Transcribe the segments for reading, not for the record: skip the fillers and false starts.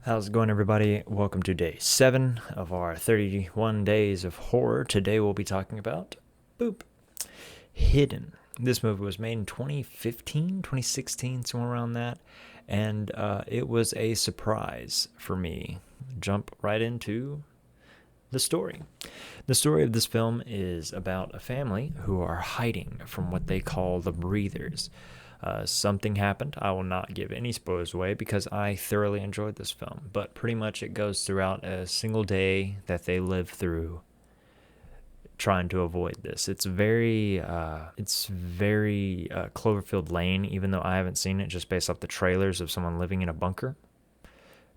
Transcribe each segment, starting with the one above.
How's it going, everybody? Welcome to day 7 of our 31 days of horror. Today we'll be talking about Boop Hidden. This movie was made in 2015, 2016, somewhere around that, and it was a surprise for me. Jump right into the story. The story of this film is about a family who are hiding from what they call the Breathers. Something happened. I will not give any spoilers away because I thoroughly enjoyed this film. But pretty much it goes throughout a single day that they live through trying to avoid this. It's very Cloverfield Lane, even though I haven't seen it, just based off the trailers of someone living in a bunker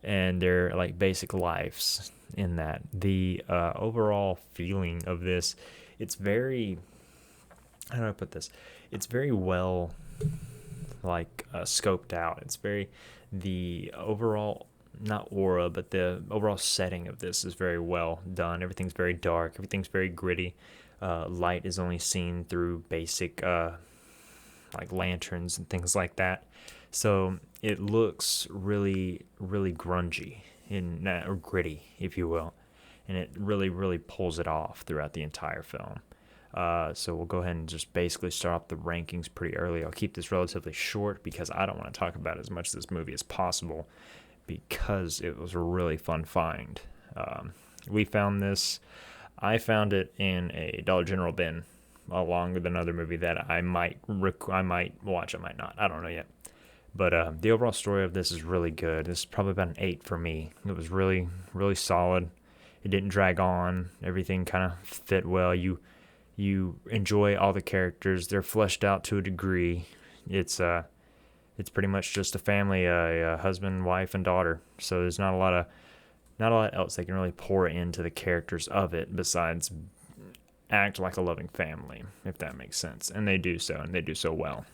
and their like basic lives in that. The overall feeling of this, it's very, how do I put this? It's very well scoped out. It's very, the overall, not aura, but the overall setting of this is very well done. Everything's very dark. Everything's very gritty. Light is only seen through basic like lanterns and things like that. So it looks really, really grungy or gritty, if you will, and it really, really pulls it off throughout the entire film. So we'll go ahead and just basically start off the rankings pretty early. I'll keep this relatively short because I don't want to talk about as much of this movie as possible because it was a really fun find. We found this. I found it in a Dollar General bin along with another movie that I might watch. I might not. I don't know yet. But the overall story of this is really good. This is probably about an 8 for me. It was really, really solid. It didn't drag on. Everything kind of fit well. You enjoy all the characters. They're fleshed out to a degree. It's pretty much just a family, a husband, wife, and daughter. So there's not a lot else they can really pour into the characters of it besides act like a loving family, if that makes sense. And they do so, and they do so well.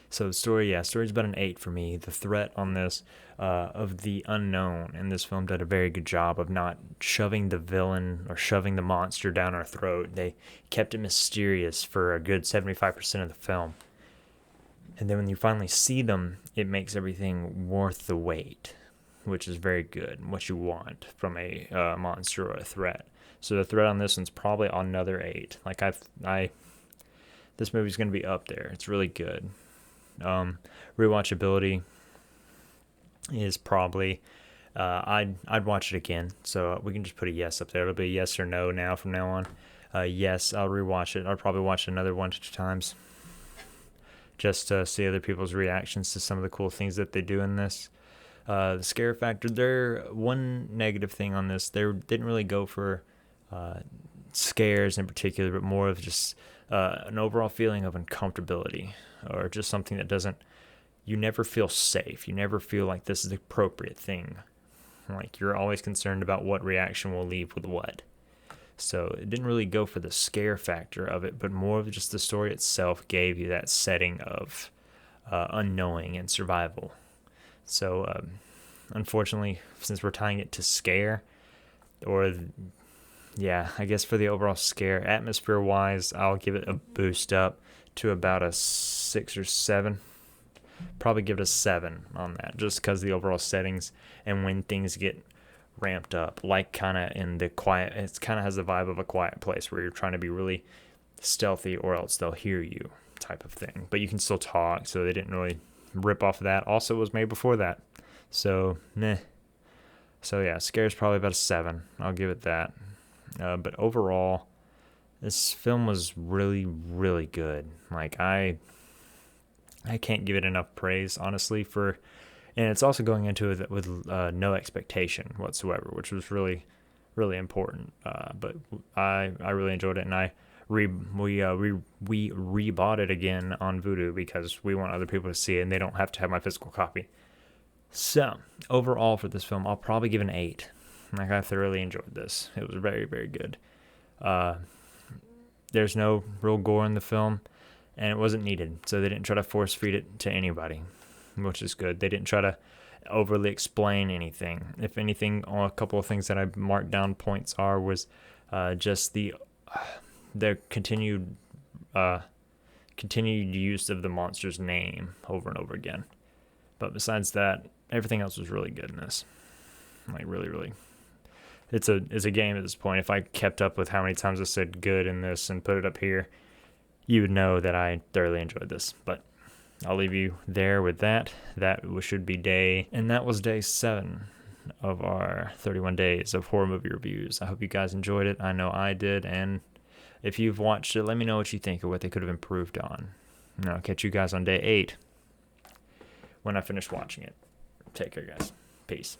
So the story's about an 8 for me. The threat on this of the unknown, and this film did a very good job of not shoving the villain or shoving the monster down our throat. They kept it mysterious for a good 75% of the film. And then when you finally see them, it makes everything worth the wait, which is very good, what you want from a monster or a threat. So the threat on this one's probably another 8. This movie's going to be up there. It's really good. Rewatchability is probably I'd watch it again, so we can just put a yes up there. It'll be a yes or no now from now on. Yes, I'll rewatch it. I'll probably watch it another 1 to 2 times just to see other people's reactions to some of the cool things that they do in this. The scare factor, one negative thing on this, they didn't really go for scares in particular, but more of just an overall feeling of uncomfortability, or just something that you never feel safe. You never feel like this is the appropriate thing. Like, you're always concerned about what reaction will leave with what. So it didn't really go for the scare factor of it, but more of just the story itself gave you that setting of unknowing and survival. So unfortunately, since we're tying it to scare, I guess for the overall scare, atmosphere-wise, I'll give it a boost up to about a 6 or 7. Probably give it a 7 on that, just because the overall settings and when things get ramped up, like kind of in the quiet, it kind of has the vibe of A Quiet Place where you're trying to be really stealthy or else they'll hear you type of thing. But you can still talk, so they didn't really rip off of that. Also, it was made before that. So, meh. So, yeah, scare's probably about a 7. I'll give it that. But overall, this film was really, really good. Like, I can't give it enough praise, honestly, and it's also going into it with no expectation whatsoever, which was really, really important. But I really enjoyed it, and we rebought it again on Vudu because we want other people to see it, and they don't have to have my physical copy. So overall for this film, I'll probably give an 8. Like, I thoroughly enjoyed this. It was very, very good. There's no real gore in the film, and it wasn't needed, so they didn't try to force feed it to anybody, which is good. They didn't try to overly explain anything. If anything, a couple of things that I marked down points was just the continued use of the monster's name over and over again. But besides that, everything else was really good in this. Like really, really. It's a game at this point. If I kept up with how many times I said good in this and put it up here, you would know that I thoroughly enjoyed this. But I'll leave you there with that. That should be that was day 7 of our 31 days of horror movie reviews. I hope you guys enjoyed it. I know I did, and if you've watched it, let me know what you think or what they could have improved on. And I'll catch you guys on day 8 when I finish watching it. Take care, guys. Peace.